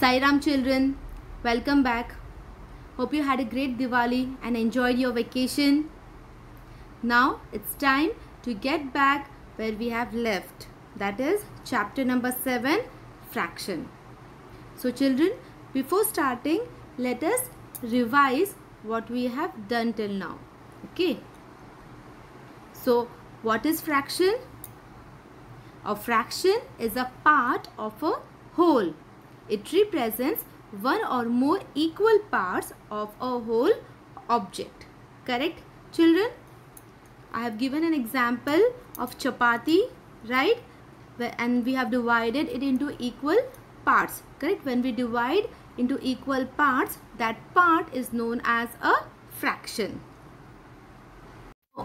Sai Ram children, welcome back. Hope you had a great Diwali and enjoyed your vacation. Now it's time to get back where we have left. That is chapter number 7, fraction. So children, before starting, let us revise what we have done till now. Okay. So what is fraction? A fraction is a part of a whole. It represents one or more equal parts of a whole object. Correct, children? I have given an example of chapati, right? And we have divided it into equal parts. Correct? When we divide into equal parts, that part is known as a fraction.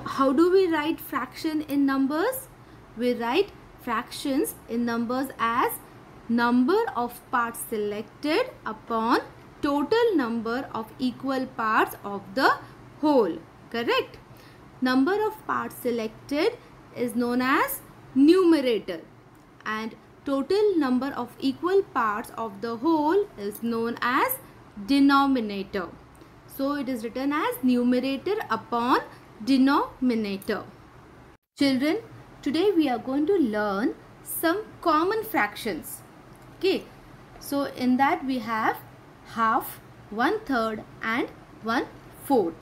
How do we write fraction in numbers? We write fractions in numbers as number of parts selected upon total number of equal parts of the whole. Correct? Number of parts selected is known as numerator and total number of equal parts of the whole is known as denominator. So it is written as numerator upon denominator. Children, today we are going to learn some common fractions. Okay, so in that we have half, 1/3 and 1/4.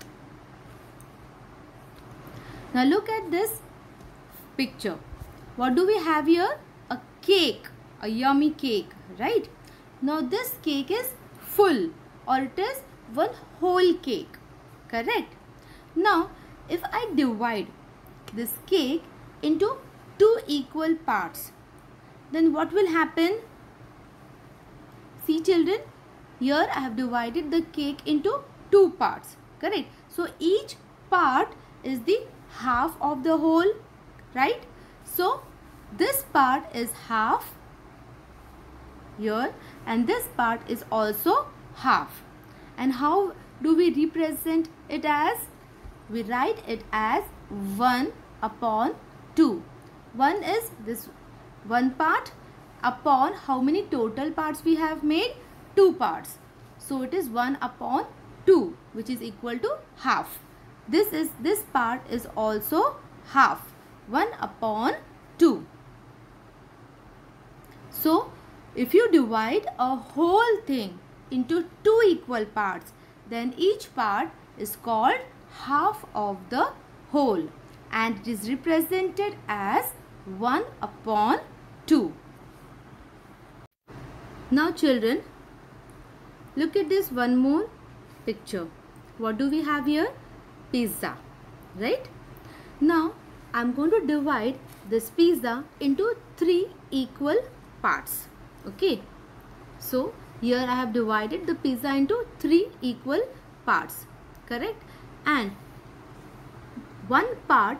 Now look at this picture. What do we have here? A cake, a yummy cake, right? Now this cake is full or it is one whole cake, correct? Now if I divide this cake into two equal parts, then what will happen? See children, here I have divided the cake into two parts, correct? So each part is the half of the whole, right? So this part is half here and this part is also half. And how do we represent it as? We write it as 1/2. 1 is this one part upon how many total parts we have made? 2 parts. So it is 1/2, which is equal to half. This part is also half, 1/2. So if you divide a whole thing into two equal parts, then each part is called half of the whole and it is represented as 1/2. Now children, look at this one more picture. What do we have here? Pizza, right? Now I'm going to divide this pizza into 3 equal parts. Okay, so here I have divided the pizza into 3 equal parts, correct? And one part,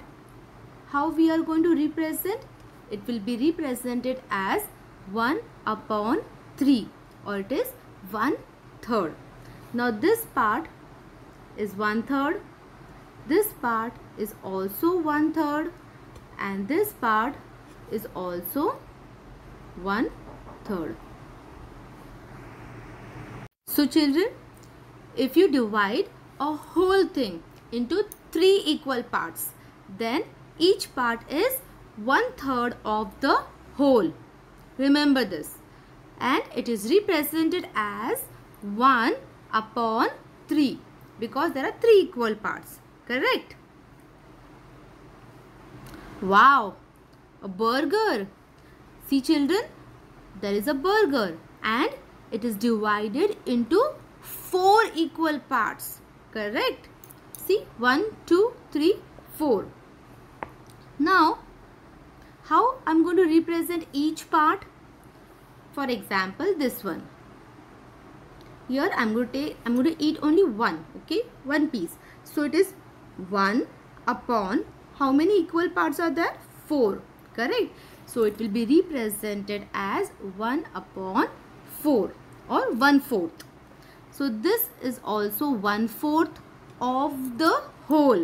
how we are going to represent? It will be represented as 1/3 or it is 1/3. Now this part is 1/3, this part is also 1/3 and this part is also 1/3. So children, if you divide a whole thing into 3 equal parts, then each part is 1/3 of the whole. Remember this. And it is represented as 1/3 because there are 3 equal parts, correct? Wow, a burger. See children, there is a burger and it is divided into 4 equal parts, correct? See, 1, 2, 3, 4. Now how I'm going to represent each part? For example, this one. Here I'm going to eat only one, okay? One piece. So it is 1/, how many equal parts are there? 4, correct? So it will be represented as 1/4 or 1/4. So this is also 1/4 of the whole,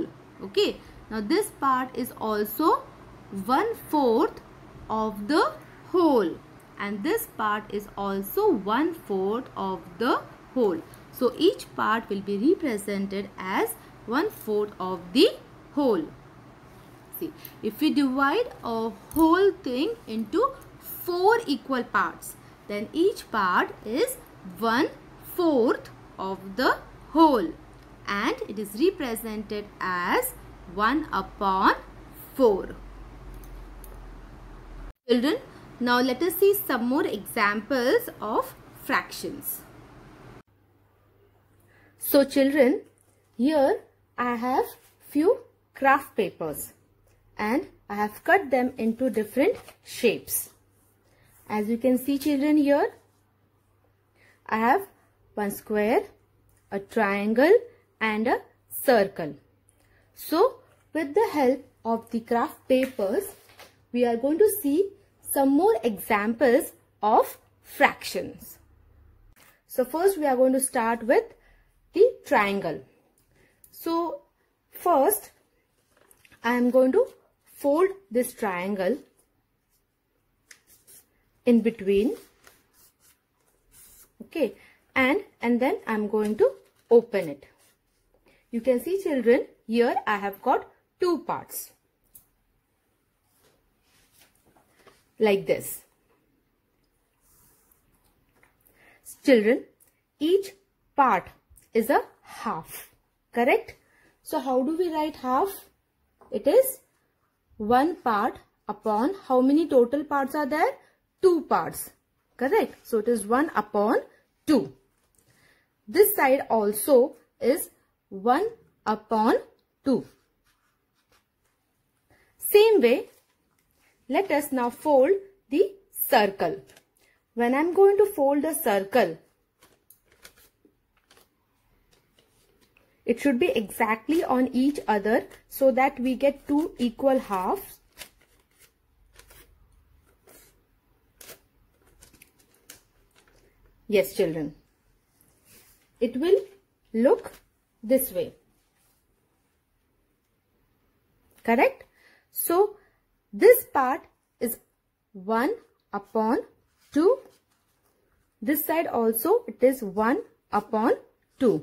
okay? Now this part is also 1/4 of the whole and this part is also 1/4 of the whole. So each part will be represented as 1/4 of the whole. See, if we divide a whole thing into 4 equal parts, then each part is 1/4 of the whole, and it is represented as 1/4. Children, now let us see some more examples of fractions. So children, here I have few craft papers and I have cut them into different shapes. As you can see children, here I have one square, a triangle and a circle. So with the help of the craft papers, we are going to see some more examples of fractions. So first we are going to start with the triangle. So first I am going to fold this triangle in between, okay, and then I am going to open it. You can see children, here I have got two parts like this. Children, each part is a half, correct? So how do we write half? It is one part upon how many total parts are there? Two parts, correct? So it is 1/2. This side also is 1/2. Same way, let us now fold the circle. When I am going to fold the circle, it should be exactly on each other so that we get two equal halves. Yes children, it will look this way, correct? So this part is 1/2. This side also it is 1/2,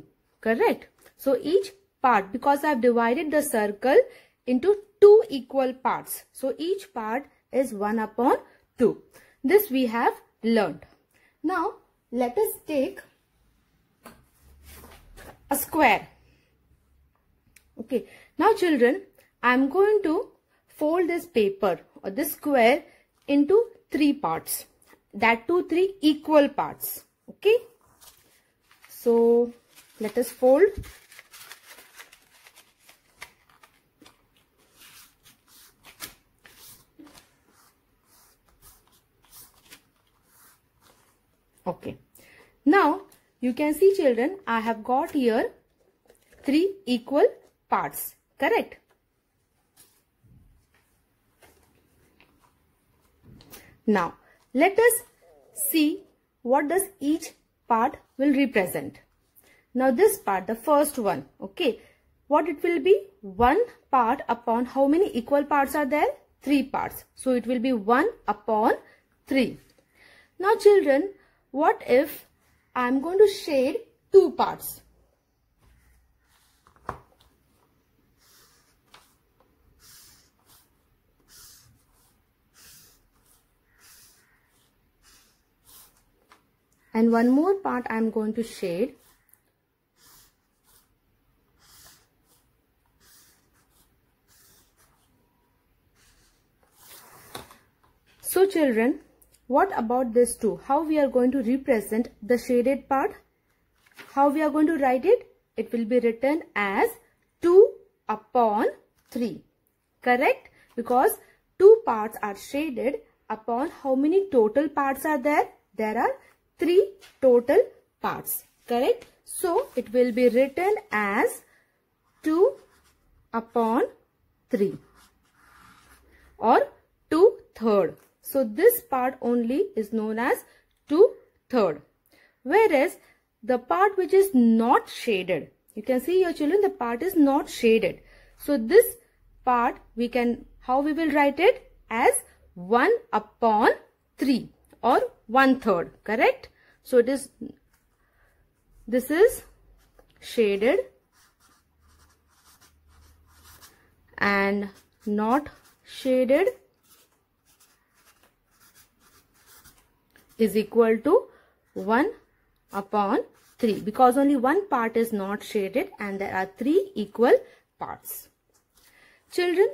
correct? So each part, because I have divided the circle into two equal parts, so each part is 1/2. This we have learnt. Now let us take a square. Okay, now children, I am going to fold this paper or this square into three parts, that too three equal parts. Okay, so let us fold. Okay, now you can see children, I have got here three equal parts, correct? Now let us see what does each part will represent. Now this part, the first one, okay, what it will be? One part upon how many equal parts are there? Three parts. So it will be 1/3. Now children, what if I am going to shade two parts? And one more part I am going to shade. So children, what about this two? How we are going to represent the shaded part? How we are going to write it? It will be written as 2/3. Correct? Because two parts are shaded upon how many total parts are there? There are three total parts. Correct? So it will be written as 2/3 or 2/3. So this part only is known as 2/3. Whereas the part which is not shaded, you can see here children, the part is not shaded. So this part we can, how we will write it? As 1/3 or 1/3, correct? So this is shaded and not shaded is equal to 1/3, because only one part is not shaded and there are 3 equal parts. Children,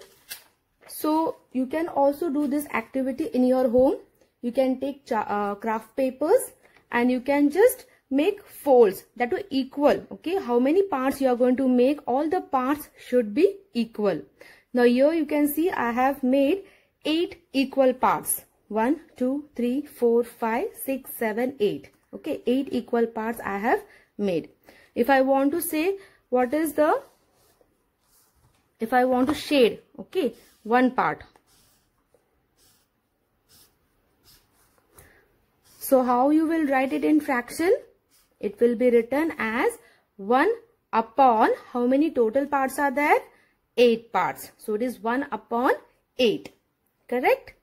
so you can also do this activity in your home. You can take craft papers and you can just make folds that are equal. Okay, how many parts you are going to make? All the parts should be equal. Now here you can see I have made 8 equal parts. 1, 2, 3, 4, 5, 6, 7, 8. Okay, 8 equal parts I have made. If I want to say if I want to shade, okay, one part. So how you will write it in fraction? It will be written as 1 upon, how many total parts are there? 8 parts. So it is 1 upon 8. Correct?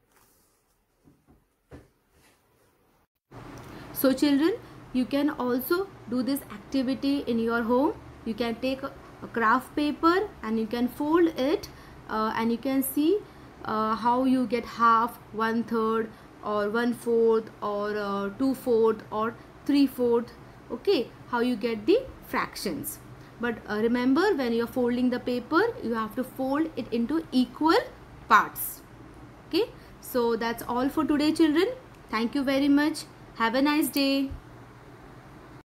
So children, you can also do this activity in your home. You can take a craft paper and you can fold it and you can see how you get half, 1/3 or 1/4 or 2/4 or 3/4. Okay, how you get the fractions. But remember, when you are folding the paper, you have to fold it into equal parts. Okay, so that's all for today, children. Thank you very much. Have a nice day.